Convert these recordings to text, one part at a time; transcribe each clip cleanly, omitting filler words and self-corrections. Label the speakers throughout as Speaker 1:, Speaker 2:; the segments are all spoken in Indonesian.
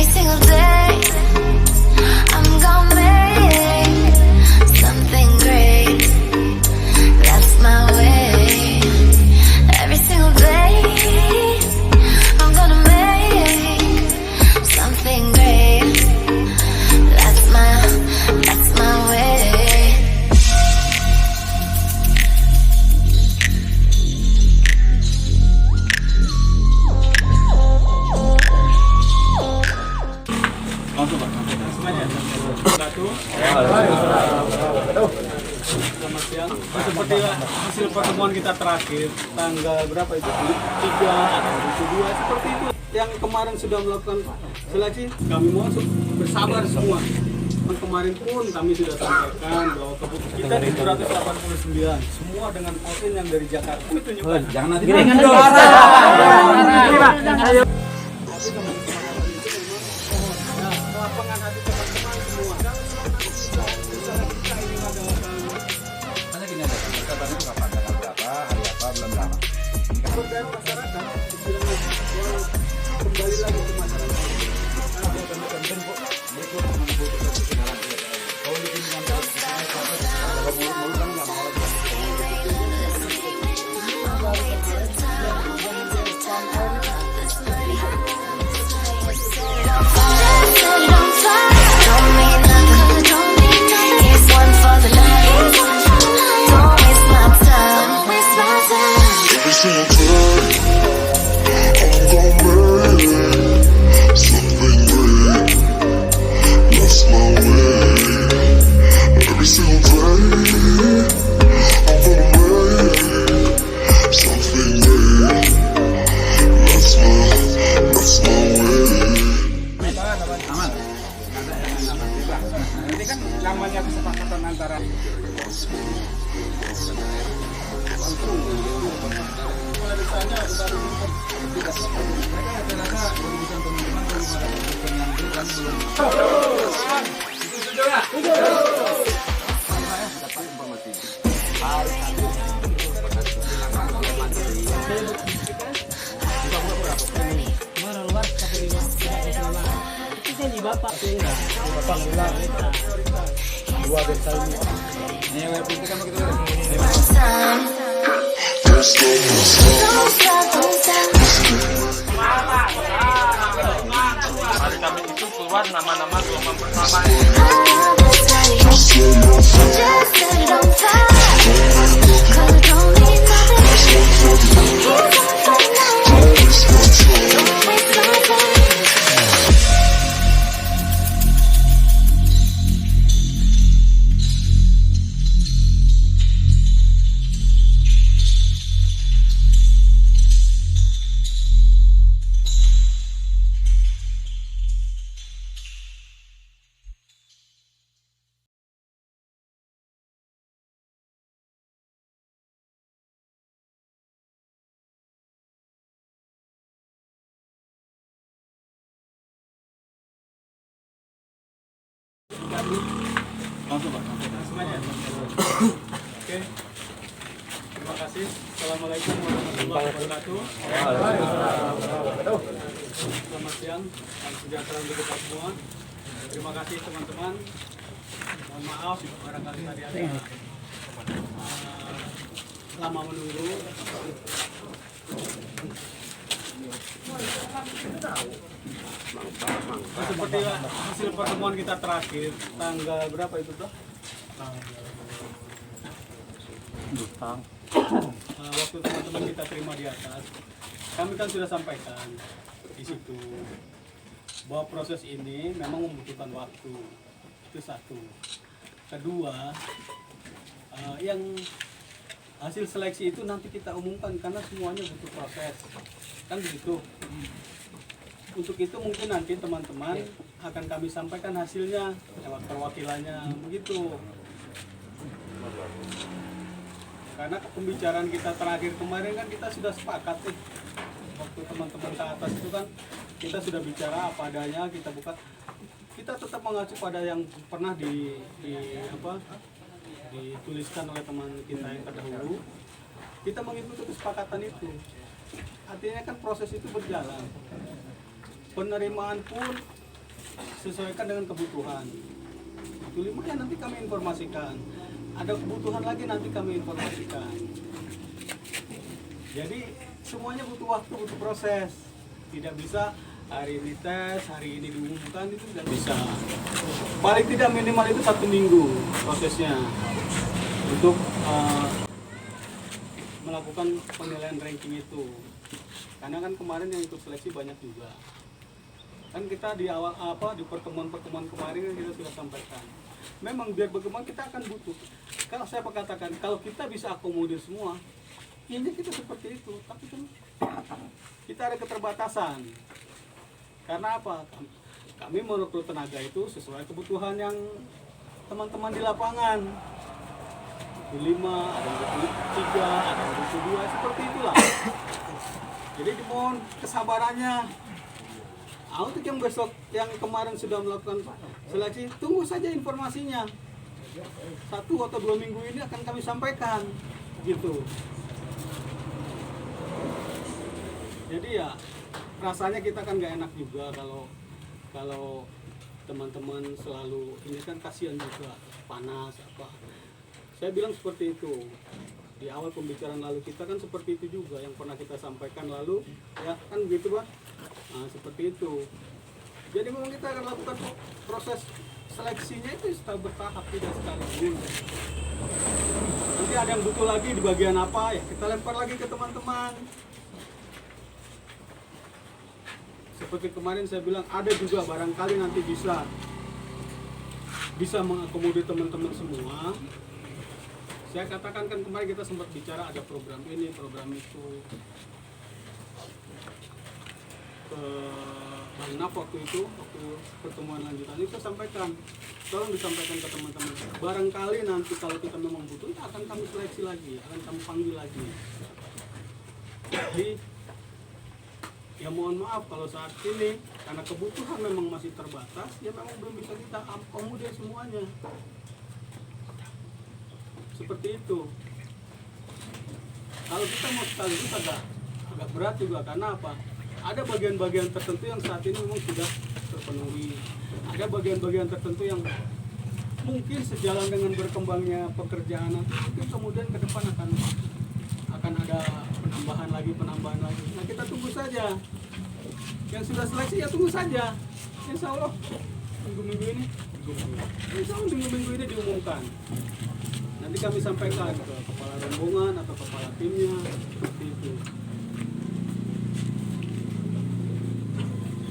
Speaker 1: single day I'm gonna make something great. That's my way. Every single day I'm gonna make something great. That's my way.
Speaker 2: Selamat siang. Seperti hasil pertemuan kita terakhir tanggal berapa itu? 3 atau 2 seperti itu. Yang kemarin sudah melakukan seleksi, kami mohon bersabar semua. Kemarin pun kami sudah sampaikan bahwa keputusan kita di 289 semua dengan poin yang dari Jakarta. Kami tunjukkan. Jangan nanti dengan lapangan hati teman-teman semua.
Speaker 3: Hanya gini aja, perkataan itu kapan, tanggal berapa, hari apa, bulan berapa.
Speaker 2: Saudara masyarakat istilahnya kembali lagi ke masyarakat.
Speaker 3: Nanti kan namanya kesepakatan antara
Speaker 2: Bapak bilang 2 desa ini.
Speaker 3: ini yang penting kan begitu.
Speaker 4: Hari Kamis itu keluar nama-nama gelombang pertama.
Speaker 2: Langsung Pak. Semuanya. Oke. Terima kasih. Assalamualaikum warahmatullahi wabarakatuh. Selamat siang. Salam sejahtera untuk kita semua. Terima kasih teman-teman. Mohon maaf barangkali tadi ada lama menunggu. Seperti hasil pertemuan kita terakhir tanggal berapa itu tuh? Waktu teman-teman kita terima di atas, kami kan sudah sampaikan di situ bahwa proses ini memang membutuhkan waktu. Itu satu. Kedua, yang hasil seleksi itu nanti kita umumkan karena semuanya butuh proses, kan begitu. Untuk itu mungkin nanti teman-teman akan kami sampaikan hasilnya lewat perwakilannya, begitu. Karena pembicaraan kita terakhir kemarin kan kita sudah sepakat nih. Waktu teman-teman ke atas itu kan kita sudah bicara apa adanya, kita buka. Kita tetap mengacu pada yang pernah dituliskan oleh teman kita yang terdahulu. Kita mengikuti kesepakatan itu. Artinya kan proses itu berjalan. Penerimaan pun sesuaikan dengan kebutuhan. Itu 5 ya nanti kami informasikan. Ada kebutuhan lagi nanti kami informasikan. Jadi semuanya butuh waktu, butuh proses. Tidak bisa hari ini tes, hari ini diumumkan, itu tidak bisa. Paling tidak minimal itu 1 minggu prosesnya untuk melakukan penilaian ranking itu. Karena kan kemarin yang ikut seleksi banyak juga. Kan kita di awal di pertemuan-pertemuan kemarin kan kita sudah sampaikan. Memang biar bagaimana kita akan butuh. Kalau saya katakan kalau kita bisa akomodir semua, ini kita seperti itu. Tapi kan kita ada keterbatasan. Karena apa? Kami merekrut tenaga itu sesuai kebutuhan yang teman-teman di lapangan. 5, ada yang butuh 3, ada yang butuh 2, seperti itulah. Jadi dimohon kesabarannya. Untuk yang besok, yang kemarin sudah melakukan seleksi, tunggu saja informasinya. 1 atau 2 minggu ini akan kami sampaikan, gitu. Jadi ya rasanya kita kan nggak enak juga kalau teman-teman selalu ini kan kasihan juga, panas apa. Saya bilang seperti itu di awal pembicaraan lalu, kita kan seperti itu juga yang pernah kita sampaikan lalu, ya kan begitu Pak. Nah, seperti itu. Jadi memang kita akan lakukan proses seleksinya itu secara bertahap, tidak sekaligus. Nanti ada yang butuh lagi di bagian apa ya kita lempar lagi ke teman-teman. Seperti kemarin saya bilang ada juga barangkali nanti bisa mengakomodir teman-teman semua. Saya katakan kan kemarin kita sempat bicara ada program ini, program itu. Bang Naf waktu pertemuan lanjutan itu saya sampaikan, tolong disampaikan ke teman-teman. Barangkali nanti kalau kita memang butuh, akan kami seleksi lagi, akan kami panggil lagi. Jadi ya mohon maaf kalau saat ini karena kebutuhan memang masih terbatas, ya memang belum bisa kita akomodir semuanya. Seperti itu. Kalau kita mau sekaligus agak berat juga, karena apa? Ada bagian-bagian tertentu yang saat ini memang sudah terpenuhi. Ada bagian-bagian tertentu yang mungkin sejalan dengan berkembangnya pekerjaan nanti, mungkin kemudian ke depan akan ada penambahan lagi. Nah kita tunggu saja. Yang sudah seleksi ya tunggu saja. Insya Allah minggu-minggu ini diumumkan. Nanti kami sampaikan ke kepala rombongan atau kepala timnya, seperti itu.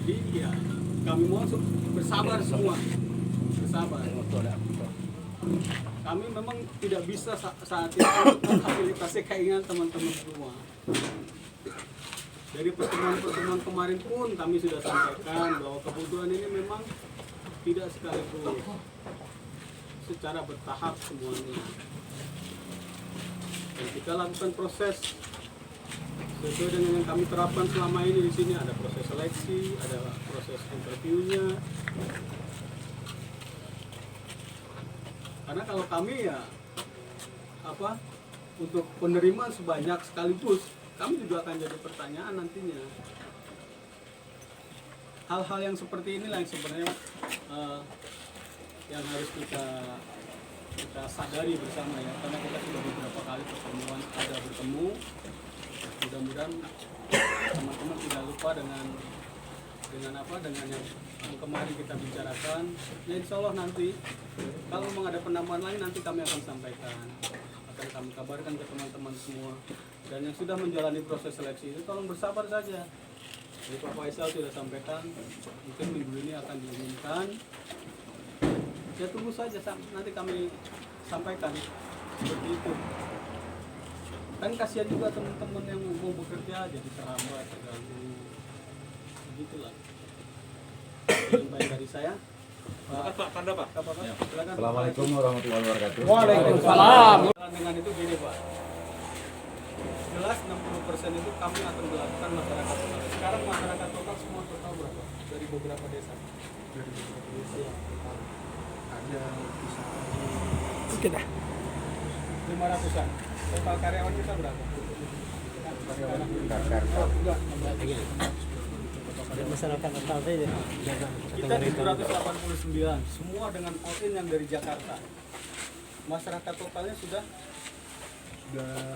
Speaker 2: Jadi ya kami mohon bersabar semua, bersabar. Kami memang tidak bisa saat ini memfasilitasi keinginan teman-teman semua. Dari pertemuan-pertemuan kemarin pun kami sudah sampaikan bahwa kebutuhan ini memang tidak sekaligus, secara bertahap semuanya. Dan kita lakukan proses sesuai dengan yang kami terapkan selama ini di sini. Ada proses seleksi, ada proses interviewnya. Karena kalau kami ya untuk penerimaan sebanyak sekaligus, kami juga akan jadi pertanyaan nantinya. Hal-hal yang seperti inilah yang sebenarnya yang harus kita sadari bersama ya, karena kita sudah beberapa kali pertemuan bertemu. Mudah-mudahan teman-teman tidak lupa dengan yang kemarin kita bicarakan. Ya insya Allah nanti kalau memang ada penambahan lain nanti kami akan sampaikan, akan kami kabarkan ke teman-teman semua. Dan yang sudah menjalani proses seleksi itu tolong bersabar saja. Jadi Pak Faisal sudah sampaikan, mungkin minggu ini akan diumumkan. Ya tunggu saja nanti kami sampaikan seperti itu. Kan kasihan juga teman-teman yang mau bekerja jadi terhambat, terganggu. Begitulah. Yang baik dari saya.
Speaker 4: Pak, tanda Pak.
Speaker 2: Silakan.
Speaker 3: Assalamualaikum warahmatullahi wabarakatuh.
Speaker 2: Waalaikumsalam. Dengan itu gini Pak. Jelas 60% itu kami akan melakukan masyarakat lokal. Sekarang masyarakat lokal semua total berapa? Dari beberapa desa. Dari beberapa desa yang ada bisa kita 500-an. Total karyawan kita berapa? Karyawan enggak.
Speaker 5: masyarakat lokal saja.
Speaker 2: Kita 789, semua dengan all in yang dari Jakarta. Masyarakat totalnya sudah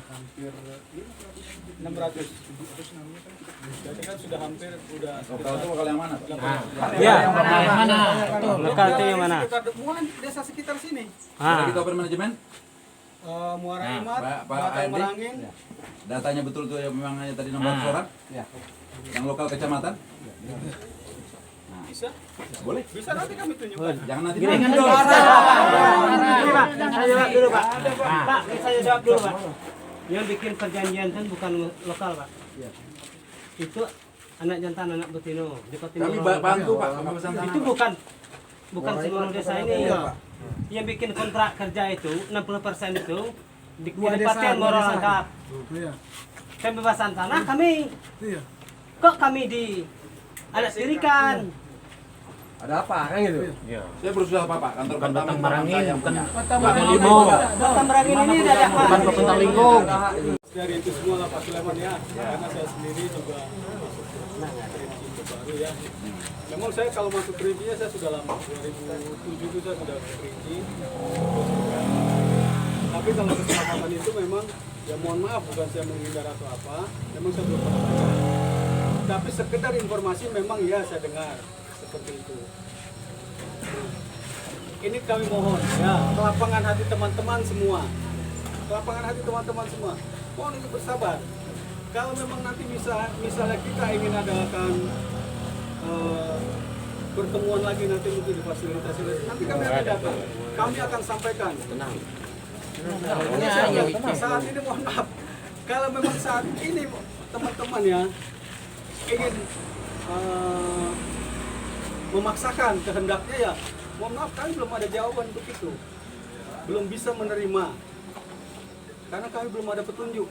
Speaker 2: hampir 600. Jadi kan sudah hampir udah
Speaker 3: Lokal itu lokal yang mana, Pak?
Speaker 5: Ya, yang mana? Lokal itu yang mana?
Speaker 2: Semua desa sekitar sini.
Speaker 3: Sudah kita open manajemen?
Speaker 2: Muara
Speaker 3: Nah,
Speaker 2: Imat,
Speaker 3: Pak
Speaker 2: Batai
Speaker 3: Andi.
Speaker 2: Merangin.
Speaker 3: Datanya betul tuh yang memang hanya tadi 600 orang? Yang lokal kecamatan?
Speaker 2: Bisa?
Speaker 3: Boleh?
Speaker 2: Bisa nanti kami tunjukkan.
Speaker 3: Jangan nanti.
Speaker 5: Gini,
Speaker 3: Jangan
Speaker 5: dulu.
Speaker 3: dong.
Speaker 5: Pak, saya jawab dulu, Pak. Pak, saya jawab dulu, Pak. Yang bikin perjanjian kan bukan lokal, Pak. Itu anak jantan, anak betina di Patimura.
Speaker 3: Kami bantu, Pak. Kami pesan tanah,
Speaker 5: Itu
Speaker 3: Pak.
Speaker 5: bukan seluruh desa ini. Yang bikin kontrak kerja itu 60% itu di Kabupaten Muara Lengkap. Pembebasan tanah kami. Kok kami di anak tirikan?
Speaker 6: Ada apa kan gitu?
Speaker 3: Saya berusaha Pak, kantor pertama
Speaker 6: Merangin, bukan
Speaker 5: Batam Merangin ini ada apa?
Speaker 6: Kota Lingkung.
Speaker 2: Dari itu semua lah Pak Sulaiman ya, karena saya sendiri juga masuk Kerinci itu baru ya. Memang saya kalau masuk Kerincinya saya sudah lama, 2007 itu saya sudah ke Kerinci. Tapi kalau kesepakatan itu memang, ya mohon maaf bukan saya menghindar atau apa, memang saya belum pernah baca. Tapi sekedar informasi memang ya saya dengar seperti itu. Ini kami mohon ya, kelapangan hati teman-teman semua. Kelapangan hati teman-teman semua. Mohon untuk bersabar. Kalau memang nanti misalnya kita ingin adakan pertemuan lagi nanti mungkin di fasilitas nanti kami akan datang. Kami akan sampaikan. Tenang. Saat ini mohon maaf. Kalau memang saat ini teman-teman ya ingin memaksakan kehendaknya ya, mohon maaf kami belum ada jawaban untuk itu. Belum bisa menerima. Karena kami belum ada petunjuk.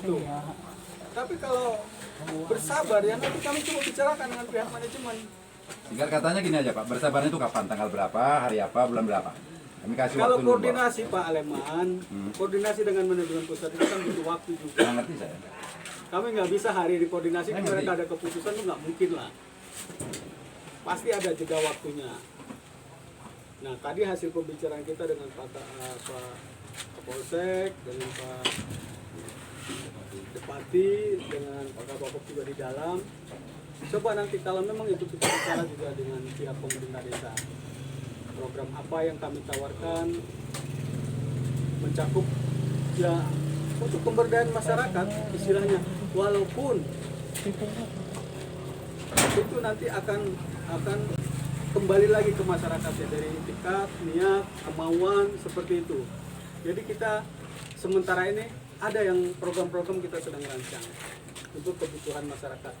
Speaker 2: Itu. Tapi kalau bersabar ya nanti kami coba bicarakan dengan pihak manajemen.
Speaker 3: Singkat katanya gini aja Pak, bersabar itu kapan? Tanggal berapa? Hari apa? Bulan berapa? Kami kasih
Speaker 2: Kalau
Speaker 3: waktu dulu, Pak.
Speaker 2: koordinasi Pak Aleman, koordinasi dengan manajemen pusat itu kan butuh waktu juga.
Speaker 3: Nggak ngerti saya.
Speaker 2: Kami nggak bisa hari ini koordinasi,
Speaker 3: Saya
Speaker 2: mereka
Speaker 3: ngerti.
Speaker 2: ada keputusan itu nggak mungkin lah. Pasti ada jeda waktunya. Nah tadi hasil pembicaraan kita dengan Pak Kapolsek, dengan Pak Depati, dengan Pak Kapolsek juga di dalam. Coba nanti kalau memang itu kita bicara juga dengan pihak pemerintah desa. Program apa yang kami tawarkan mencakup ya untuk pemberdayaan masyarakat istilahnya, walaupun itu nanti akan kembali lagi ke masyarakat ya, dari tingkat niat kemauan seperti itu. Jadi kita sementara ini ada yang program-program kita sedang rancang untuk kebutuhan masyarakat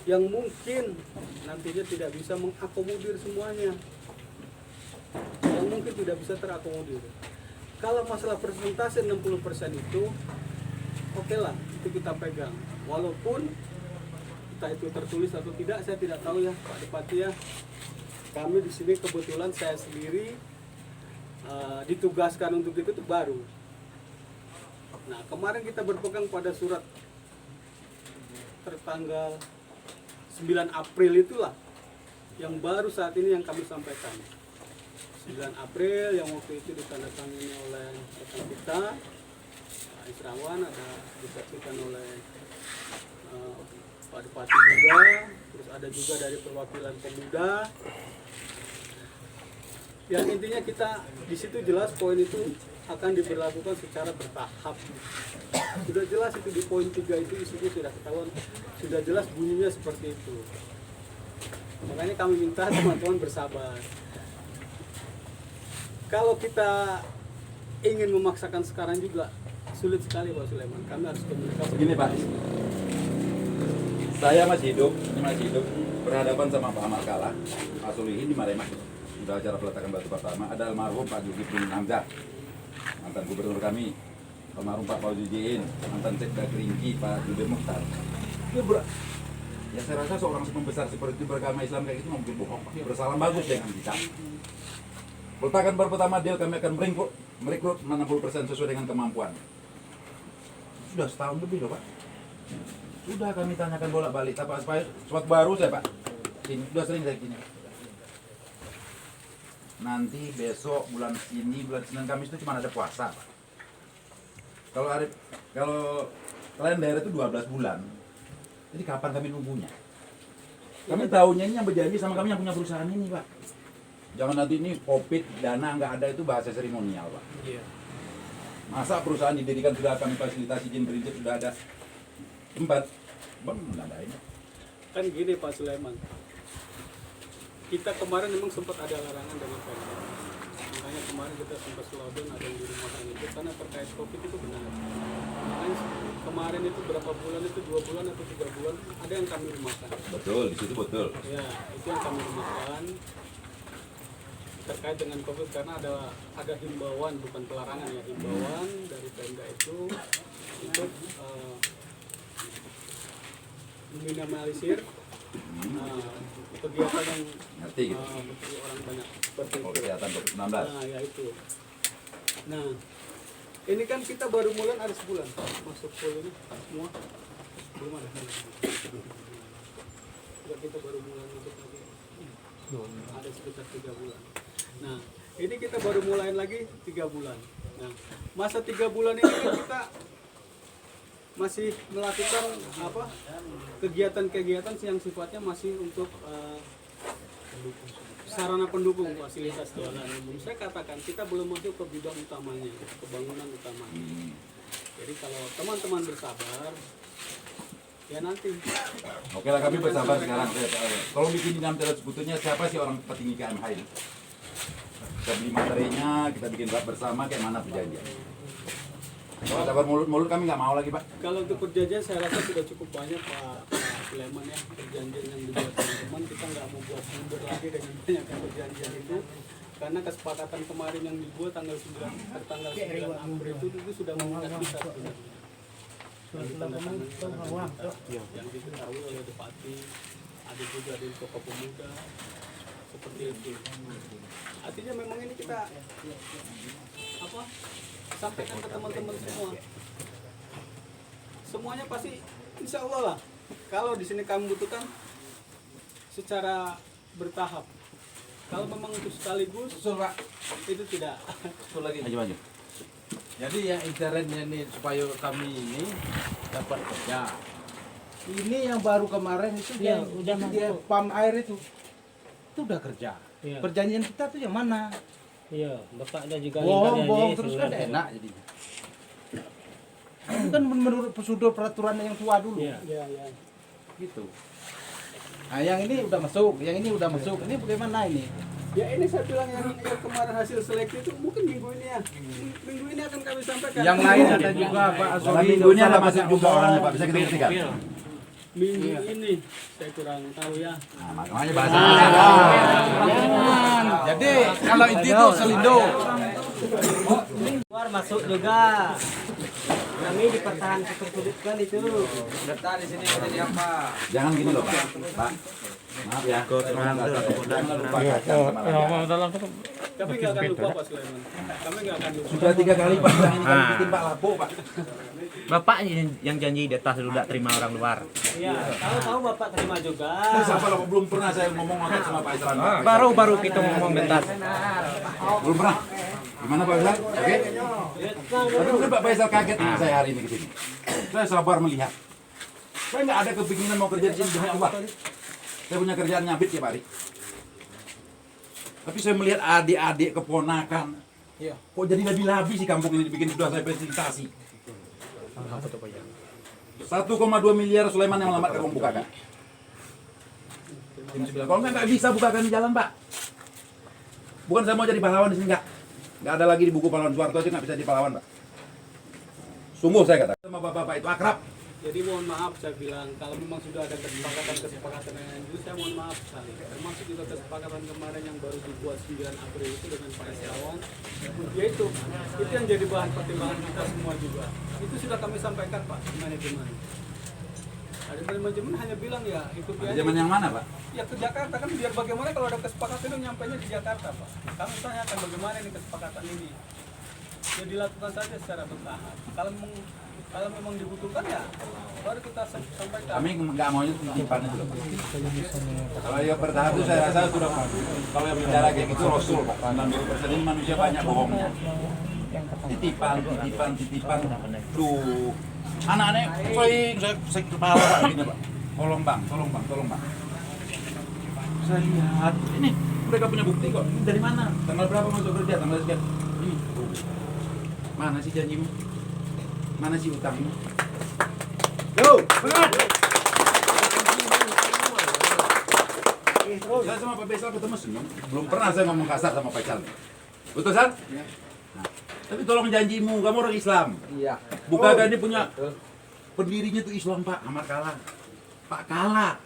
Speaker 2: yang mungkin nantinya tidak bisa mengakomodir semuanya, yang mungkin tidak bisa terakomodir. Kalau masalah persentase 60% itu oke lah, itu kita pegang. Walaupun entah itu tertulis atau tidak, saya tidak tahu ya Pak Depati ya. Kami di sini kebetulan saya sendiri ditugaskan untuk itu baru. Nah kemarin kita berpegang pada surat tertanggal 9 April itulah yang baru saat ini yang kami sampaikan. 9 April yang waktu itu ditandatangani oleh rekan kita Pak Israwan, ada disaksikan oleh Pak Depati juga, terus ada juga dari perwakilan pemuda. Yang intinya kita di situ jelas poin itu akan diberlakukan secara bertahap. Sudah jelas itu di poin 3 itu isinya sudah ketahuan, sudah jelas bunyinya seperti itu. Makanya kami minta teman-teman bersabar. Kalau kita ingin memaksakan sekarang juga sulit sekali Pak Sulaiman. Kami harus komunikasi.
Speaker 3: Begini Pak, saya masih hidup, ini masih hidup, berhadapan sama Pak Amal Kala, Pak Sulihin di Maremak. Sudah acara peletakan batu pertama, ada almarhum Pak Zulkifli Hamzah, mantan gubernur kami, almarhum Pak Fauziin, mantan Sekda Kerinci, Pak Judir Mukhtar. Ya saya rasa seorang pembesar seperti itu beragama Islam kayak gitu mungkin bohong, Pak. Bersalam bagus dengan kita. Peletakan baru pertama deal kami akan merekrut 60% sesuai dengan kemampuan. Sudah setahun lebih loh Pak. Udah kami tanyakan bolak-balik, apa supaya sesuatu baru saya Pak. Ini udah sering saya gini. Nanti besok bulan Senin Kamis itu cuma ada puasa Pak. Kalau kalian daerah itu 12 bulan. Jadi kapan kami nunggunya? Kami tahunya ini yang berjanji sama kami yang punya perusahaan ini Pak. Jangan nanti ini COVID, dana nggak ada, itu bahasa seremonial Pak.
Speaker 2: Iya.
Speaker 3: Masa perusahaan didirikan sudah kami fasilitasi izin prinsip sudah ada tempat, bang nggak ada ini.
Speaker 2: Kan gini Pak Sulaiman, kita kemarin memang sempat ada larangan dari Pemda. Makanya kemarin kita sempat slowdown, ada yang di rumah itu karena terkait COVID itu benar. Makanya kemarin itu berapa bulan itu 2 bulan atau 3 bulan ada yang kami rumahkan.
Speaker 3: Betul, di situ betul.
Speaker 2: Ya, itu yang kami rumahkan terkait dengan COVID karena ada himbauan, bukan pelarangan ya, himbauan dari Pemda itu untuk meminimalisir kegiatan yang
Speaker 3: Ngerti gitu.
Speaker 2: orang banyak
Speaker 3: Protokol
Speaker 2: berkumpul.
Speaker 3: kesehatan COVID-19.
Speaker 2: Nah, ya itu. Nah, ini kan kita baru mulai ada sebulan masuk full ini semua belum ada. Juga kita baru mulai masuk lagi. Ada sekitar 3 bulan. Nah, ini kita baru mulai lagi 3 bulan. Nah, masa 3 bulan ini kan kita masih melakukan apa kegiatan-kegiatan yang sifatnya masih untuk sarana pendukung fasilitas jalan umum. Saya katakan kita belum masuk ke bidang utamanya, ke bangunan utamanya. Jadi kalau teman-teman bersabar, ya nanti.
Speaker 3: Oke lah, kami bersabar sekarang. Tolong bikin di dalam teras sebetulnya siapa sih orang petinggi KMH ini? Kita beli materinya, kita bikin rapat bersama, kayak mana perjanjian. Kalau sabar mulut-mulut kami nggak mau lagi Pak.
Speaker 2: Kalau untuk perjanjian saya rasa sudah cukup banyak Pak Sulaiman ya, perjanjian yang dibuat teman-teman. Kita nggak mau buat mundur lagi dengan banyaknya perjanjian itu, karena kesepakatan kemarin yang dibuat tanggal 9 April itu sudah mengikat kita sebenarnya. Yang diketahui oleh Bupati, ada juga di Toko Pemuda, seperti itu. Artinya memang ini kita apa? Sampaikan ke teman-teman semua. Semuanya pasti insya Allah lah. Kalau di sini kami butuhkan secara bertahap. Kalau memang untuk sekaligus,
Speaker 6: Pak.
Speaker 2: itu tidak.
Speaker 6: Betul lagi.
Speaker 3: Maju.
Speaker 6: Jadi yang internetnya ini supaya kami ini dapat kerja. Ini yang baru kemarin itu
Speaker 5: Iya,
Speaker 6: yang
Speaker 5: udah
Speaker 6: dia
Speaker 5: masuk.
Speaker 6: pam air itu udah kerja.
Speaker 5: Iya.
Speaker 6: Perjanjian kita tuh yang mana?
Speaker 5: Iya, Bapak ada juga
Speaker 6: Bohong terus kan enak jadinya. Itu kan menurut prosedur peraturan yang tua dulu.
Speaker 5: Iya.
Speaker 2: Ya.
Speaker 6: Gitu. Nah, yang ini udah masuk, yang ini udah masuk. Ini bagaimana ini?
Speaker 2: Ya ini saya bilang yang kemarin hasil seleksi itu mungkin minggu ini ya. Minggu ini akan kami sampaikan.
Speaker 6: Yang lain ada juga Pak
Speaker 3: Dalam
Speaker 6: Asori.
Speaker 3: minggu ini ada masuk juga orangnya Pak, bisa kita buktikan.
Speaker 2: Minggu ini saya kurang tahu ya.
Speaker 3: Nah, makanya bahasa
Speaker 6: Jadi kalau itu selindo.
Speaker 5: Keluar masuk juga. Kami dipertahankan kesulitan itu.
Speaker 6: Data di sini jadi apa?
Speaker 3: Jangan gini loh Pak. Pak. Maaf ya. Jangan lupa kacang sama lada.
Speaker 2: Tapi nggak akan lupa Pak Sulaiman. Kami nggak akan lupa.
Speaker 3: Sudah 3 kali Pak, yang ini kami bikin Pak Lapo Pak.
Speaker 7: Bapak yang janji di atas dulu tidak terima orang luar.
Speaker 5: Iya, tahu Bapak terima juga.
Speaker 3: Siapa Lapo, belum pernah saya ngomong sama Pak Isran.
Speaker 7: Baru kita ngomong di atas.
Speaker 3: Belum pernah. Gimana Pak Isran? Oke. Tapi mungkin Pak Faisal kaget dengan saya hari ini ke sini. Saya sabar melihat. Saya nggak ada kepinginan mau kerja di sini demi uang. Saya punya kerjaan nyabit tiap hari. Tapi saya melihat adik-adik keponakan. Kok jadi labi-labi sih kampung ini dibikin sudah saya presentasi. 1,2 miliar Sulaiman yang melamar kampung bukakan. Kalau nggak bisa bukakan di jalan Pak. Bukan saya mau jadi pahlawan di sini nggak ada lagi di buku pahlawan Soeharto aja nggak bisa jadi pahlawan Pak. Sungguh saya kata sama bapak-bapak itu akrab.
Speaker 2: Jadi mohon maaf saya bilang kalau memang sudah ada kesepakatan yang itu saya mohon maaf sekali. Termasuk juga kesepakatan kemarin yang baru dibuat 9 April itu dengan Pak Isyawan. Ya itu yang jadi bahan pertimbangan kita semua juga. Itu sudah kami sampaikan Pak ke manajemen. Ada manajemen hanya bilang ya ikuti aja.
Speaker 3: Zaman yang mana Pak?
Speaker 2: Ya ke Jakarta kan biar bagaimana kalau ada kesepakatan itu nyampainya di Jakarta Pak. Kami tanyakan bagaimana ini kesepakatan ini. Ya dilakukan saja secara bertahap. Kalau memang Kalau memang dibutuhkan ya baru kita sampaikan.
Speaker 3: Kami nggak mau titipan itu loh. Kalau yang bertahap itu saya rasa sudah, kalau yang bicara kayak gitu Rasul, 90% ini manusia banyak bohongnya. Titipan. Duh, anak-anak saya kepala Pak, gini Pak. Tolong bang. Saya lihat, ini mereka punya bukti kok. Dari mana? Tanggal berapa masuk kerja? Tanggal sekian. Ini. Mana sih janjimu? Mana sih utangmu? Saya sama Pak Faisal ketemu senyum. Belum pernah saya ngomong kasar sama Pak Faisal. Betul, Sal? Nah, tapi tolong janjimu, kamu orang Islam.
Speaker 6: Iya.
Speaker 3: Bukan ini punya pendirinya tuh Islam, Pak. Amar Kala. Pak Kala.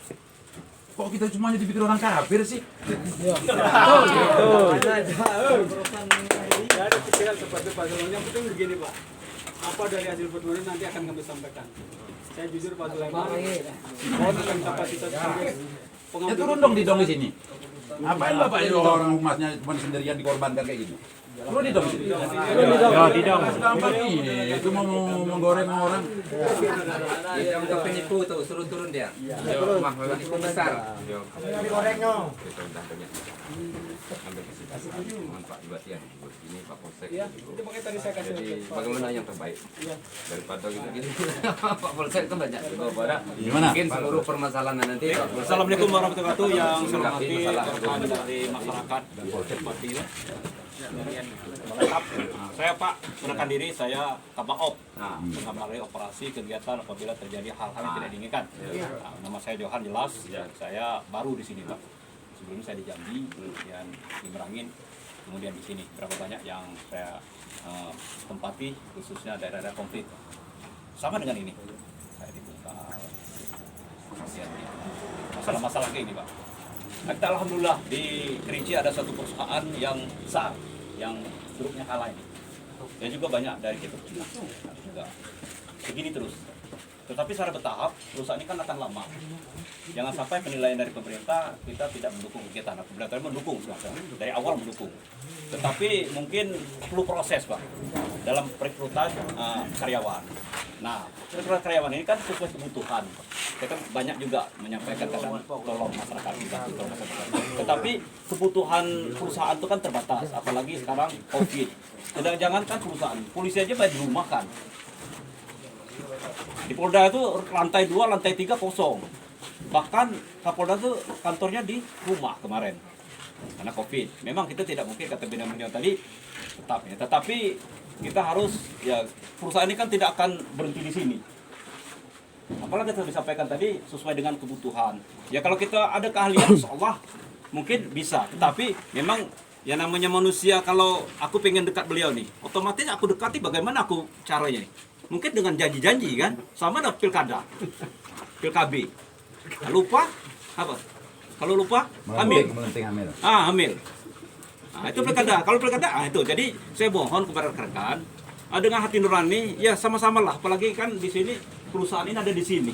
Speaker 3: Kok kita semuanya dipikir orang kafir sih?
Speaker 2: Tidak ada pikiran seperti Pak Sulaiman. Yang penting begini Pak. Apa dari hasil pertemuan nanti akan kami sampaikan. Saya jujur Pak Sulaiman. Mohon dengan kapasitas sebagai
Speaker 3: Ya turun dong di sini. Ngapain Bapak ini orang humasnya cuma sendirian dikorbankan kayak gini? Turun di dong.
Speaker 7: Ya, di dong.
Speaker 3: Gampang nih, itu mau menggoreng orang.
Speaker 8: Yang untuk penipu tuh suruh turun dia. Rumah penipu besar. Kita udah banyak. Ambil kesempatan manfaat buat yang buat ini Pak Polsek.
Speaker 2: Ya, itu makanya tadi saya kasih.
Speaker 8: Jadi bagaimana yang terbaik daripada gitu-gitu. Pak Polsek itu banyak juga pada.
Speaker 3: Gimana?
Speaker 8: Mungkin seluruh permasalahan nanti. Pak Polsek
Speaker 4: Assalamualaikum warahmatullahi wabarakatuh yang saya
Speaker 8: menanggapi
Speaker 4: hormati
Speaker 8: masalah
Speaker 4: rekan dari masyarakat dan Polsek Pati. Lengkap. Saya Pak menekan diri, saya Kabak mengamari operasi kegiatan apabila terjadi hal-hal yang tidak diinginkan. Nah, nama saya Johan jelas, saya baru di sini Pak. Sebelumnya saya di Jambi, kemudian di Merangin, kemudian di sini. Berapa banyak yang saya tempati, khususnya daerah-daerah konflik. Sama dengan ini, saya dibuka masalah-masalah kayak ini Pak. Nah, kita alhamdulillah di Kerinci ada satu perusahaan yang besar, yang grupnya kalah ini. Dan juga banyak dari kita juga begini terus. Tetapi secara bertahap, perusahaan ini kan akan lama. Jangan sampai penilaian dari pemerintah kita tidak mendukung kegiatan. Pemerintah mendukung, dari awal mendukung. Tetapi mungkin perlu proses Pak dalam perekrutan karyawan. Nah, perekrutan karyawan ini kan sesuai kebutuhan. Kita kan banyak juga menyampaikan kadang tolong masyarakat kita, tolong masyarakat. Tetapi kebutuhan perusahaan itu kan terbatas, apalagi sekarang COVID. Jangan kan perusahaan, polisi aja banyak di rumah kan. Di Polda itu lantai 2, lantai 3 kosong. Bahkan Kapolda itu kantornya di rumah kemarin. Karena COVID. Memang kita tidak mungkin kata beliau tadi tetap ya. Tetapi kita harus ya perusahaan ini kan tidak akan berhenti di sini. Apalagi kita disampaikan tadi sesuai dengan kebutuhan. Ya kalau kita ada keahlian insyaallah mungkin bisa. Tetapi memang ya namanya manusia, kalau aku pengen dekat beliau nih, otomatis aku dekati bagaimana aku caranya nih. Mungkin dengan janji-janji kan, sama dengan pilkada, pilkab. Lupa apa? Kalau lupa hamil. Hamil. Nah, itu pilkada. Kalau pilkada, itu. Jadi saya mohon kepada rekan-rekan, dengan hati nurani, ya sama-sama lah. Apalagi kan di sini perusahaan ini ada di sini.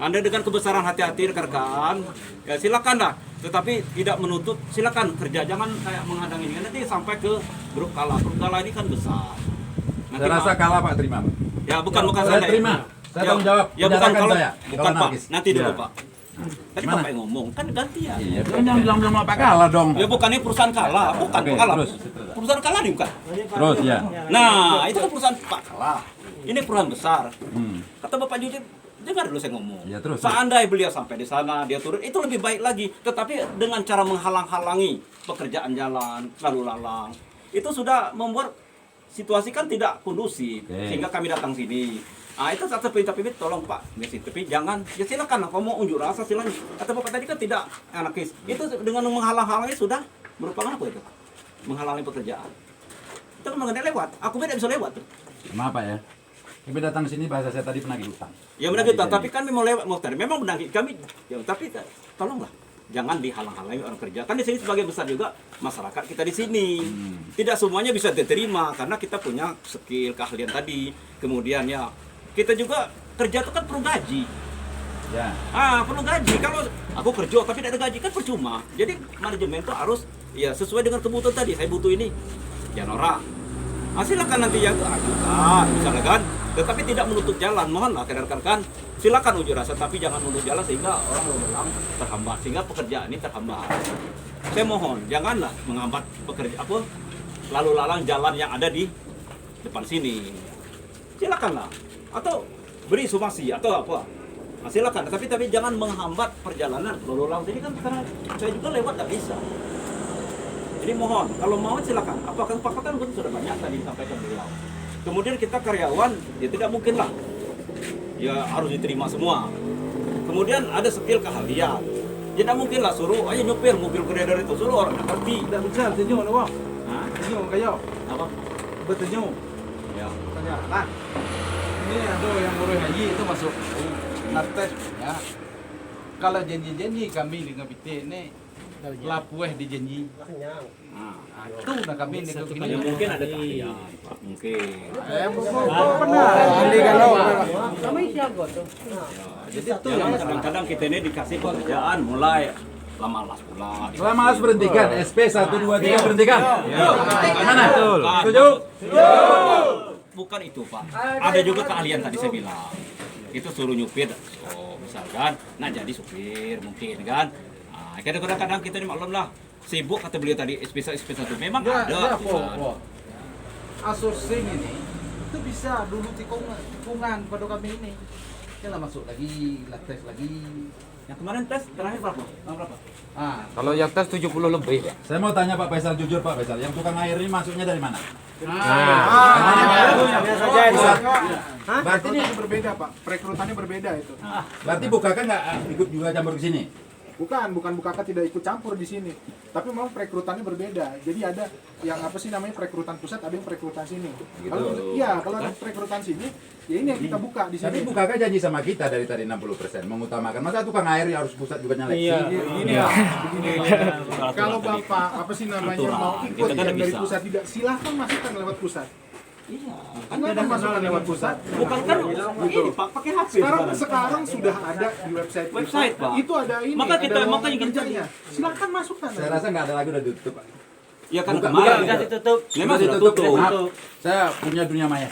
Speaker 4: Anda dengan kebesaran hati-hati rekan-rekan, ya silakan lah. Tetapi tidak menutup, silakan kerja, jangan kayak menghadang ini. Nanti sampai ke grup kalah. Grup kalah ini kan besar. Nanti
Speaker 3: Saya rasa kalah Pak, terima.
Speaker 4: Ya bukan
Speaker 3: saya
Speaker 4: saya.
Speaker 3: terima. Saya tanggung jawab.
Speaker 4: Ya bukan
Speaker 3: Penjarakan
Speaker 4: kalau
Speaker 3: saya,
Speaker 4: bukan
Speaker 3: kalau
Speaker 4: Pak.
Speaker 3: narkis.
Speaker 4: Nanti dulu
Speaker 3: Ya.
Speaker 4: Pak. Tadi
Speaker 3: Gimana?
Speaker 4: Bapak yang ngomong kan gantian.
Speaker 3: Iya, jangan bilang Pak kalah dong.
Speaker 4: Ya bukan ini perusahaan kalah, bukan
Speaker 3: Oke,
Speaker 4: kalah.
Speaker 3: terus.
Speaker 4: Perusahaan kalah nih bukan.
Speaker 3: Terus ya.
Speaker 4: Nah, itu kan perusahaan Pak kalah. Ini perusahaan besar.
Speaker 3: Hmm.
Speaker 4: Kata Bapak Jujur, dengar dulu saya ngomong.
Speaker 3: Ya, terus.
Speaker 4: Seandainya beliau sampai di sana, dia turun, itu lebih baik lagi. Tetapi dengan cara menghalang-halangi pekerjaan jalan, lalu lalang, itu sudah membuat situasi kan tidak kondusif.
Speaker 3: Oke.
Speaker 4: Sehingga kami datang sini. Nah, itu satu perintah pimpinan, tolong Pak, tapi jangan, ya silakan lah, kalau mau unjuk rasa silakan. Kata Bapak tadi kan tidak anarkis. Itu dengan menghalang-halangi sudah merupakan apa itu? Menghalangi pekerjaan. Itu kan mengenai lewat, aku tidak bisa lewat tuh.
Speaker 3: Maaf Pak ya. Kami datang ke sini bahasa saya tadi penagih utang.
Speaker 4: Ya menagih utang, tapi kan memang lewat motor. Memang menagih kami, ya, tapi tolonglah jangan dihalang-halangi orang kerja. Kan di sini sebagai besar juga masyarakat kita di sini. Tidak semuanya bisa diterima karena kita punya skill, keahlian tadi. Kemudian ya kita juga kerja itu kan perlu gaji.
Speaker 3: Ya.
Speaker 4: Perlu gaji. Kalau aku kerja tapi tidak ada gaji kan percuma. Jadi manajemen itu harus ya sesuai dengan kebutuhan tadi. Saya butuh ini. Ya Nora. Silakan nanti yang itu ajukan, misalnya kan. Tetapi tidak menutup jalan. Mohonlah rekan-rekan, silakan unjuk rasa, tapi jangan menutup jalan sehingga orang lalu lalang terhambat, sehingga pekerjaan ini terhambat. Saya mohon, janganlah menghambat lalu lalang jalan yang ada di depan sini. Silakanlah, atau beri somasi atau apa. Nah, silakan, tapi jangan menghambat perjalanan lalu lalang. Jadi kan karena saya juga lewat tak bisa. Jadi mohon, kalau mau silakan. Apakah kesepakatan pun sudah banyak tadi disampaikan beliau. Kemudian kita karyawan, ya tidak mungkin lah. Ya harus diterima semua. Kemudian ada skill keahlian. Tidak mungkin lah suruh, ayo nyupir mobil grader itu, suruh orang ngerti.
Speaker 6: Tidak bisa tunjuk loh, Bang.
Speaker 4: Hah?
Speaker 6: Tunjuk kayo.
Speaker 4: Apa?
Speaker 6: Bertunjuk.
Speaker 4: Ya.
Speaker 6: Tanya. Nah, ini ada yang baru haji itu masuk nates ya. Kalau janji-janji kami dengan PT ini lapueh di janji.
Speaker 4: Nah,
Speaker 6: Itu nah kami ini
Speaker 4: ya mungkin ada keahlian, Pak. Mungkin.
Speaker 6: Jadi itu
Speaker 4: Ya,
Speaker 6: yang
Speaker 4: kadang-kadang kita ini dikasih pekerjaan mulai lama-las pula.
Speaker 3: Selama harus berhentikan, SP 1, 2, 3 berhentikan. Mana?
Speaker 4: Bukan.
Speaker 3: Setuju?
Speaker 4: Bukan itu, Pak. Ada juga keahlian tadi saya bilang. Itu suruh nyupir. So, misalkan, nah jadi supir mungkin kan. Nah, kadang-kadang kita ini maklum lah. Sibuk kata beliau tadi SP1 memang ada.
Speaker 6: Outsourcing ini itu bisa dulu tikungan pada kami ini. Kita masuk lagi, lates lagi.
Speaker 4: Yang kemarin tes terakhir berapa? Berapa?
Speaker 6: Ah,
Speaker 8: Kalau yang tes 70 lebih, Pak.
Speaker 3: Saya mau tanya Pak Faisal, jujur Pak Faisal, yang tukang air ini masuknya dari mana?
Speaker 9: Berarti ini berbeda Pak, perekrutannya berbeda itu.
Speaker 3: Berarti Bukaka nggak ikut juga campur ke sini?
Speaker 9: Bukan Bukaka tidak ikut campur di sini. Tapi memang perekrutannya berbeda. Jadi ada yang apa sih namanya perekrutan pusat, ada yang perekrutan sini. Kalau ada perekrutan sini, ya ini yang kita buka di
Speaker 3: Tapi
Speaker 9: sini.
Speaker 3: Bukaka janji sama kita dari tadi 60% mengutamakan. Masa tukang air harus pusat juga nyeleksi?
Speaker 9: Begini ya, begini. Kalau Bapak apa sih namanya mau ikut
Speaker 4: Kita kan
Speaker 9: yang dari
Speaker 4: bisa.
Speaker 9: pusat tidak, silahkan masukkan lewat pusat.
Speaker 4: Iya.
Speaker 9: Anda masukkan lewat pusat.
Speaker 4: Bukan kan ini Pak pakai HP.
Speaker 9: Sekarang sudah ada di website
Speaker 4: Pak.
Speaker 9: Itu ada ini.
Speaker 4: Maka
Speaker 9: ada
Speaker 4: kita
Speaker 9: lowongan
Speaker 4: makanya kita
Speaker 9: kerjanya. Silahkan masukkan.
Speaker 3: Saya rasa nggak ada lagi, udah ditutup Pak.
Speaker 4: Ya kan
Speaker 3: Bukan,
Speaker 4: kemarin
Speaker 5: Sudah ditutup.
Speaker 4: memang
Speaker 3: Sudah
Speaker 4: sudah
Speaker 3: ditutup.
Speaker 4: tutup.
Speaker 3: Maaf, saya punya dunia maya.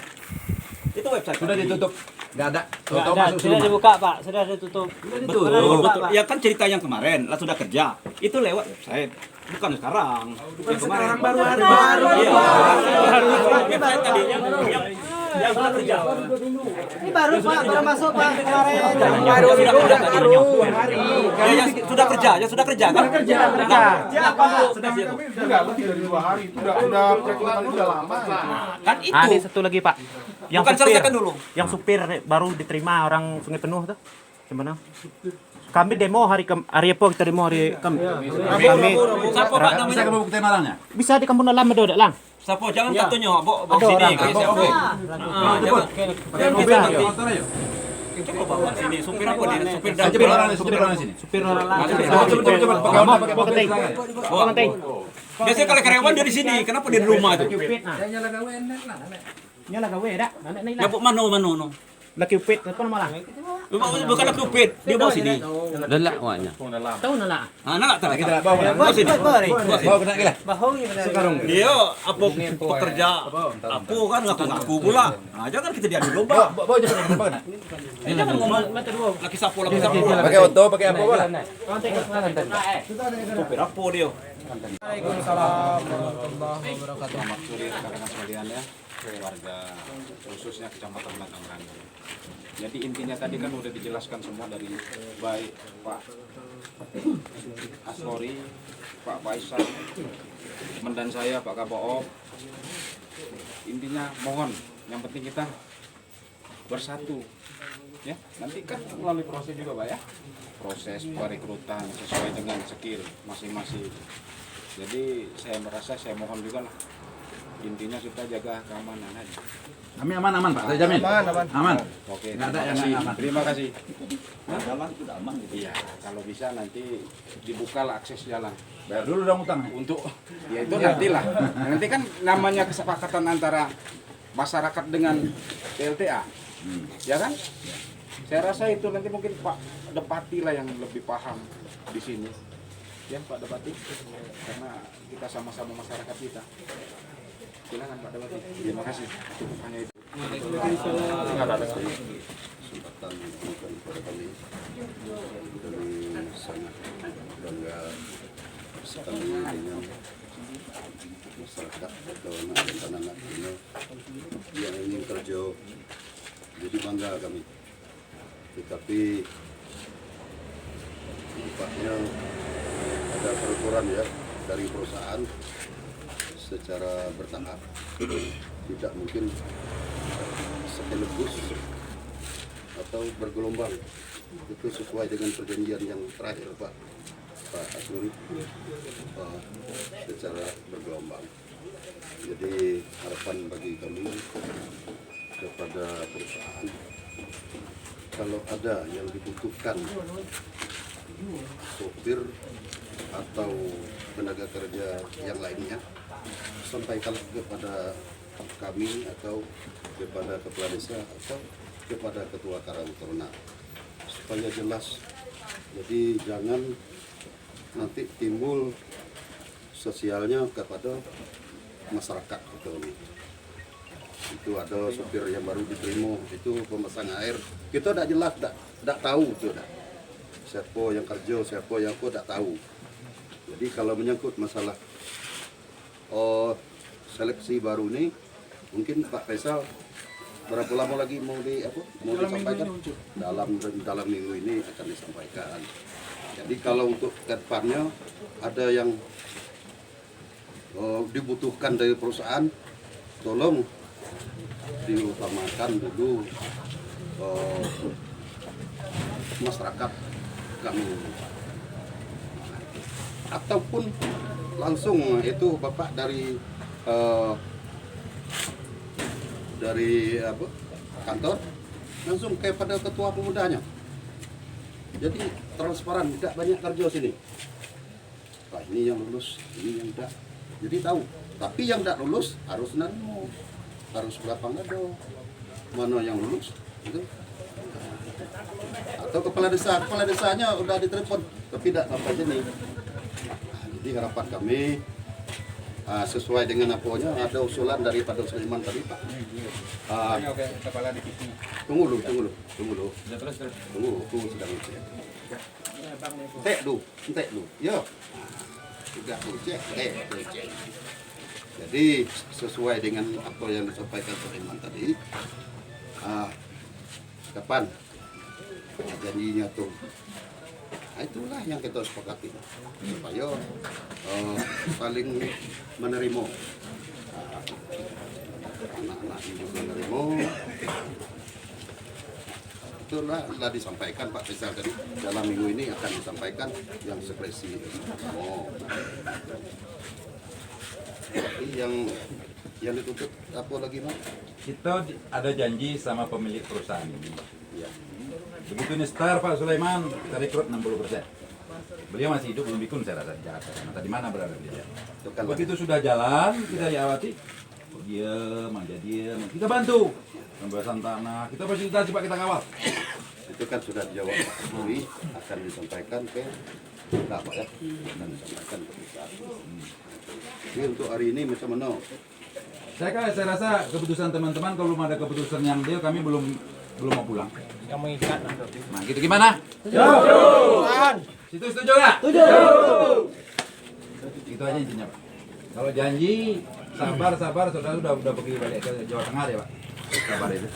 Speaker 4: Itu website
Speaker 3: Sudah
Speaker 4: tadi.
Speaker 3: ditutup. Nggak ada.
Speaker 5: Nggak
Speaker 3: Tahu-tahu
Speaker 5: ada,
Speaker 3: masuk
Speaker 5: sudah
Speaker 3: rumah.
Speaker 5: dibuka Pak, sudah ditutup.
Speaker 4: Betul,
Speaker 5: Sudah dibuka,
Speaker 4: betul.
Speaker 5: Pak.
Speaker 4: Ya kan cerita yang kemarin lah sudah kerja. Itu lewat website. Bukan sekarang. Yang kemarin.
Speaker 9: baru ada.
Speaker 4: Iya. Website tadi yang sudah kerja.
Speaker 5: Ini baru Pak, baru masuk Pak kemarin.
Speaker 4: Baru sudah tadi. Ya, yang sudah kerja, yang sudah kerja kan? Sudah siap.
Speaker 9: Enggak, lebih dari 2 hari. Itu udah perekrutan udah lama.
Speaker 4: Kan itu.
Speaker 7: Ada satu lagi Pak. Yang
Speaker 4: Bukan
Speaker 7: supir,
Speaker 4: selesaikan dulu.
Speaker 7: yang supir baru diterima orang Sungai Penuh tuh. Gimana? Kami demo hari apa kita demo hari kami.
Speaker 4: Siapa Pak
Speaker 3: Bisa
Speaker 4: namanya?
Speaker 3: kamu buktiin orangnya?
Speaker 7: Bisa di kampung dalam ada lang.
Speaker 4: Siapa? Jangan katanya bawa sini. Siapa? Jangan kita nanti. Coba bawa sini. Supir apa dia? Supir dan
Speaker 3: Supir orang sini.
Speaker 7: Supir orang lang.
Speaker 3: Coba. Pakai orang, pakai mobil.
Speaker 4: Bawa. Biasanya kalau karyawan dia di sini, kenapa dia di rumah itu?
Speaker 7: Cupid nah. Nyala gawe dah. Nenek
Speaker 4: Ya, mano.
Speaker 7: Laki Cupid apa nama lang?
Speaker 4: Bukan aku Cupid, dia bawa sini.
Speaker 8: Delak wanya.
Speaker 7: Tahu nala.
Speaker 4: Ah, nak tak?
Speaker 3: Kita bawa.
Speaker 4: Bawa sini.
Speaker 3: Bawa kena gila.
Speaker 4: Sekarang dia apa pekerja? Aku kan ngaku pula. Nah, jangan kita diadu domba.
Speaker 3: Bawa aja kena kena.
Speaker 4: Jangan ngomong laki sapu.
Speaker 3: Pakai oto, pakai apa bola?
Speaker 4: Supir apa dia?
Speaker 6: Waalaikumsalam warahmatullahi wabarakatuh. Selamat sore rekan-rekan sekalian ya, warga khususnya Kecamatan Batang Rangga. Jadi intinya tadi kan udah dijelaskan semua dari baik Pak Asori, Pak Faisal, teman saya Pak Kaboop. Intinya mohon, yang penting kita bersatu. Ya, nanti kan melalui proses juga Pak ya. Proses perekrutan sesuai dengan skill masing-masing. Jadi saya merasa saya mohon juga lah, intinya kita jaga keamanan aja.
Speaker 3: Kami aman Pak, saya jamin. Aman.
Speaker 6: Oke,
Speaker 3: Nggak ada yang
Speaker 6: kasih.
Speaker 3: nggak aman.
Speaker 6: Terima kasih.
Speaker 4: Jalan sudah aman gitu.
Speaker 6: Iya, kalau bisa nanti dibuka lah akses jalan
Speaker 3: Bayar dulu dong utang.
Speaker 6: untuk ya itu nantilah. Nanti kan namanya kesepakatan antara masyarakat dengan PLTA, ya kan? Saya rasa itu nanti mungkin Pak Depati lah yang lebih paham di sini. Ya Pak Depati, karena kita sama-sama masyarakat kita. Silakan Pak Depati. Terima kasih. Cukup hanya itu.
Speaker 10: Kesempatan bukan pada kami sangat bangga sekali dengan masyarakat atau anak-anak ini yang ingin kerja, jadi bangga kami. Tetapi nampaknya ada peraturan ya dari perusahaan secara bertahap, tidak mungkin sekaligus atau bergelombang. Itu sesuai dengan perjanjian yang terakhir Pak Asnuri, secara bergelombang. Jadi harapan bagi kami kepada perusahaan, kalau ada yang dibutuhkan sopir atau tenaga kerja yang lainnya, sampaikanlah kepada kami atau kepada kepala desa atau kepada ketua Karang Taruna supaya jelas. Jadi jangan nanti timbul sosialnya kepada masyarakat ekonomi. Itu ada sopir yang baru diterima, itu pemasang air, kita tidak jelas, tidak tahu itu dah. Siapa yang kerja, siapa yang aku tidak tahu. Jadi kalau menyangkut masalah seleksi baru ini, mungkin Pak Faisal berapa lama lagi mau disampaikan? Dalam minggu ini akan disampaikan. Jadi kalau untuk ke depannya ada yang dibutuhkan dari perusahaan, tolong diutamakan dulu masyarakat kami, ataupun langsung itu Bapak dari kantor langsung kepada ketua pemudanya. Jadi transparan, tidak banyak kerja sini. Nah, ini yang lulus, ini yang tidak. Jadi tahu. Tapi yang tidak lulus harus nano, harus berapa ada mana yang lulus itu. Atau kepala desanya udah ditelepon tapi tidak sampai sini. Jadi harapan kami sesuai dengan apanya, ada usulan dari Pak Sulaiman tadi Pak.
Speaker 6: Kepala divisi.
Speaker 10: Tunggu dulu. Tunggu sedang itu. Entek dulu. Ya. Sudah cek. Jadi sesuai dengan apa yang disampaikan Sulaiman tadi. Kapan janjinya tuh? Nah, itulah yang kita sepakati supaya saling menerima, anak-anak ini juga menerima. Itulah disampaikan Pak Faisal tadi, dalam minggu ini akan disampaikan yang sekresi. Tapi yang ditutup apa lagi Pak?
Speaker 3: Kita ada janji sama pemilik perusahaan ini. Ya. Begitu ini start Pak Sulaiman, kita rekrut 60%. Beliau masih hidup, belum pikun saya rasa di Jakarta. Karena di mana berada dia. Begitu sudah jalan, kita diawati. Diam, kita bantu. Pembebasan tanah, kita fasilitasi Pak, kita kawal.
Speaker 10: Itu kan sudah dijawab Pak Jokowi, akan disampaikan ke Bapak ya, akan disampaikan ke perusahaan. Jadi untuk hari ini macam mana?
Speaker 3: Saya rasa keputusan teman-teman, kalau belum ada keputusan yang deal, kami belum mau pulang.
Speaker 5: Yang mengikat.
Speaker 3: Nah, gitu gimana?
Speaker 5: Setuju.
Speaker 3: Situ setuju nggak?
Speaker 5: Setuju.
Speaker 3: Itu aja intinya Pak. Kalau janji, sabar, saudara udah pergi balik ke Jawa Tengah ya Pak. Sabar itu.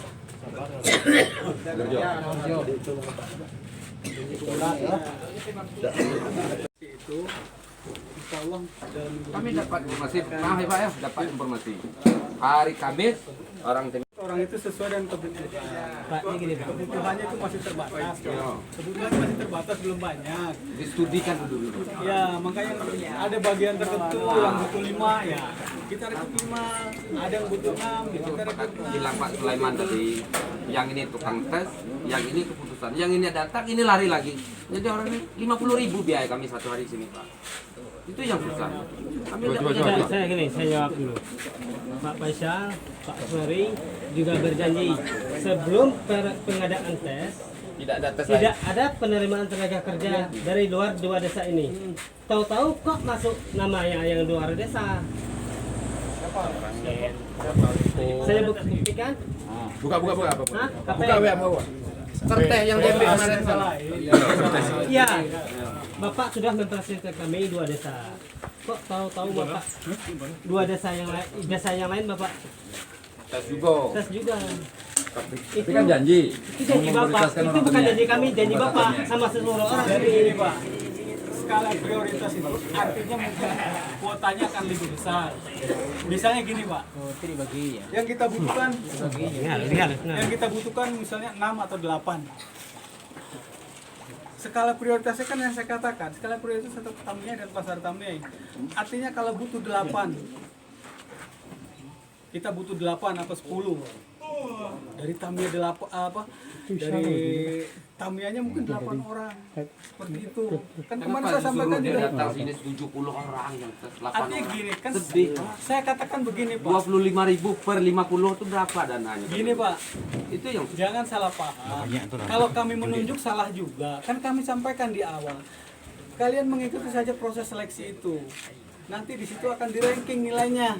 Speaker 2: Itu insya Allah dalam minggu
Speaker 8: Kami dapat informasi, maaf ya Pak ya, dapat informasi. Hari Kamis
Speaker 2: orang itu sesuai dengan kebutuhan. Kebutuhannya itu masih terbatas. Kebutuhan masih terbatas, belum banyak.
Speaker 8: distudikan dulu.
Speaker 2: Ya, makanya ada bagian tertentu yang butuh 5 ya. Kita rekrut 5, ada yang butuh 6, kita rekrut 6.
Speaker 8: Bilang Pak Sulaiman tadi, yang ini tukang tes, yang ini keputusan, yang ini datang, ini lari lagi. Jadi orangnya 50.000 biaya kami satu hari sini Pak. Itu yang susah. Kami
Speaker 5: Saya jawab dulu. Pak Faisal, Pak Ferry juga berjanji sebelum pengadaan tes tidak ada penerimaan tenaga kerja dari luar 2 desa ini. Tahu-tahu kok masuk namanya yang luar desa. Saya buktikan.
Speaker 3: Buka.
Speaker 5: Hah?
Speaker 3: Buka WA mau.
Speaker 8: Kerteh yang diambil kemarin.
Speaker 5: Iya. Bapak sudah memfasilitasi kami 2 desa. Kok tahu Bapak? 2 desa yang lain Bapak
Speaker 3: Tes juga.
Speaker 5: tes juga.
Speaker 3: Tapi kan janji.
Speaker 5: Itu janji Bapak. Itu bukan janji kami, janji Bapak sama seluruh orang.
Speaker 2: Jadi gini Pak, skala prioritas itu artinya mungkin kuotanya akan lebih besar. Misalnya gini Pak, yang kita butuhkan, yang kita butuhkan misalnya 6 atau 8. Skala prioritasnya kan yang saya katakan, skala prioritas atau Tamiya dan pasar Tamiya. Artinya kalau butuh 8, kita butuh 8 atau 10. Dari Tamiya 8 dari Tamiyanya mungkin 8 orang. Seperti itu. Kan kemarin saya sampaikan juga.
Speaker 8: Datang sini 70 orang yang tes 8
Speaker 2: Artinya
Speaker 8: orang.
Speaker 2: gini kan,
Speaker 8: Sedih.
Speaker 2: saya katakan begini Pak.
Speaker 8: 25.000 per 50 itu berapa dananya?
Speaker 2: Gini Pak,
Speaker 8: Itu yang
Speaker 2: jangan salah paham. Kalau kami menunjuk salah juga, kan kami sampaikan di awal. Kalian mengikuti saja proses seleksi itu. Nanti di situ akan di-ranking nilainya.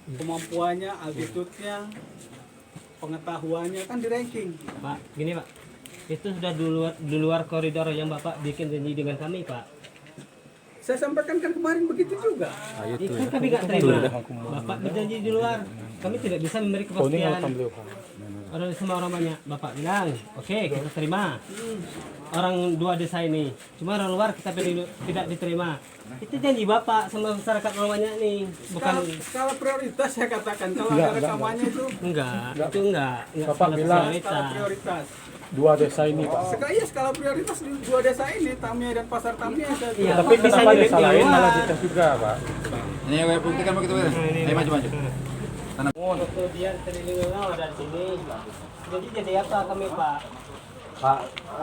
Speaker 2: Kemampuannya, altitude-nya, pengetahuannya kan di-ranking.
Speaker 5: Pak, gini Pak. Itu sudah di luar koridor yang Bapak bikin janji dengan kami, Pak.
Speaker 2: Saya sampaikan kan kemarin begitu juga.
Speaker 5: Itu kami nggak terima. Bapak berjanji di luar. Kami tidak bisa memberi kepastian. Orang semua orang banyak. Bapak bilang, oke, kita terima. Orang 2 desa ini. Cuma orang luar kita tidak diterima. Itu janji Bapak sama masyarakat orang banyak nih. Bukan
Speaker 2: Skala prioritas saya katakan. Kalau ada rekamannya itu
Speaker 5: enggak. Itu enggak
Speaker 9: Bapak
Speaker 5: skala
Speaker 9: bilang
Speaker 2: skala prioritas.
Speaker 9: 2 desa ini Pak.
Speaker 2: Iya, skala prioritas di 2 desa ini, Tamiya dan pasar Tamiya.
Speaker 5: Iya,
Speaker 9: Tapi
Speaker 5: bisa
Speaker 9: kenapa
Speaker 5: nyelip
Speaker 9: desa
Speaker 5: di
Speaker 9: lain
Speaker 5: luar.
Speaker 9: malah dites juga Pak?
Speaker 3: Ini WA buktikan begitu. Ayo maju.
Speaker 5: Kemudian triliun ada di sini. Jadi apa kami Pak?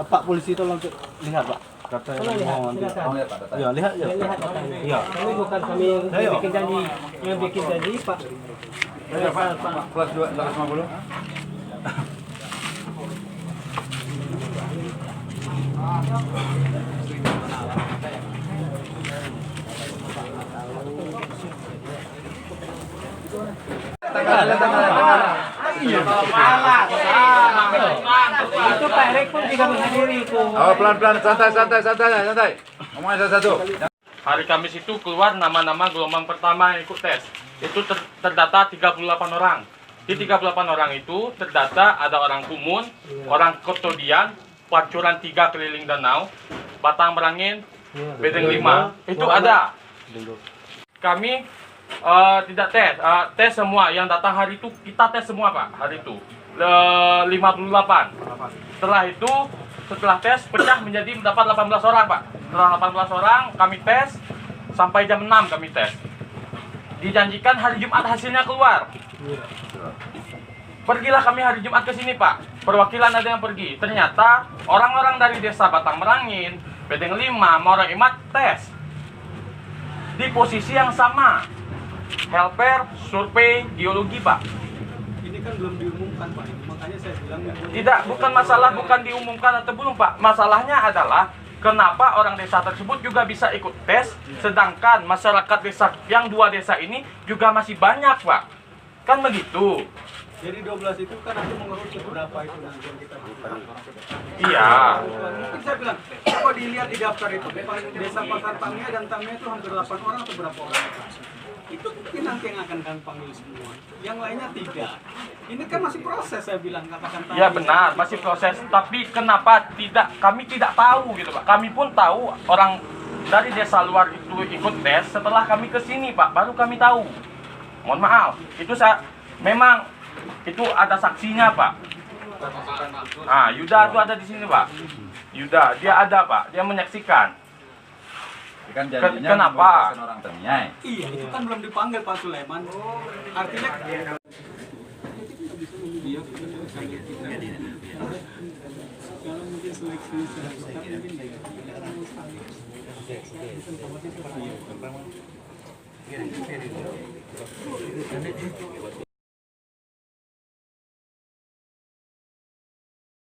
Speaker 11: Pak polisi tolong lihat Pak. Kata
Speaker 5: Tolong lihat, silakan.
Speaker 3: Lihat Pak data.
Speaker 11: Ya lihat ya.
Speaker 5: Lihat datanya.
Speaker 11: Iya.
Speaker 5: Kami bukan kami yang bikin janji. Yang bikin janji Pak. Pak.
Speaker 3: Plus 250.
Speaker 5: Itu Pak Erik pun juga menghadiri itu.
Speaker 3: Oh, pelan-pelan, santai. Ngomongnya satu-satu.
Speaker 12: Hari Kamis itu keluar nama-nama gelombang pertama yang ikut tes. Itu terdata 38 orang. Di 38 orang itu terdata ada orang Kumun, orang Kotodian, Pacuran 3 keliling danau, Batang Merangin, Bedeng 5. Itu ada. Kami tidak tes, tes semua yang datang hari itu kita tes semua Pak, hari itu 58. Setelah tes pecah menjadi mendapat 18 orang Pak. Setelah 18 orang kami tes sampai jam 6 kami tes. Dijanjikan hari Jumat hasilnya keluar. Pergilah kami hari Jumat ke sini Pak. Perwakilan ada yang pergi. Ternyata orang-orang dari desa Batang Merangin, Bedeng 5, Morang Imat tes di posisi yang sama. Helper, survei, geologi Pak.
Speaker 2: Ini kan belum diumumkan Pak, makanya saya bilang
Speaker 12: Tidak, bukan masalah bukan diumumkan atau belum Pak. Masalahnya adalah kenapa orang desa tersebut juga bisa ikut tes, sedangkan masyarakat desa yang 2 desa ini juga masih banyak Pak. Kan begitu.
Speaker 2: Jadi 12 itu kan nanti mengerucut berapa itu nanti yang kita butuhkan.
Speaker 12: Iya.
Speaker 2: Mungkin saya bilang, kalau dilihat di daftar itu, desa Pasar Tamiya dan Tamiya itu hampir 8 orang atau berapa orang? Itu mungkin nanti yang akan kami panggil semua. Yang lainnya tidak. Ini kan masih proses saya bilang, katakan tadi.
Speaker 12: Iya benar, masih proses. Tapi kenapa kami tidak tahu gitu Pak. Kami pun tahu orang dari desa luar itu ikut tes setelah kami ke sini Pak, baru kami tahu. Mohon maaf, itu memang itu ada saksinya Pak. Nah, Yuda itu ada di sini Pak. Yuda, dia ada Pak, dia menyaksikan.
Speaker 3: Kan janjinya
Speaker 12: Kenapa?
Speaker 3: orang Tamiya.
Speaker 2: Iya, itu kan belum dipanggil Pak Sulaiman. Artinya kalau mungkin seleksi mungkin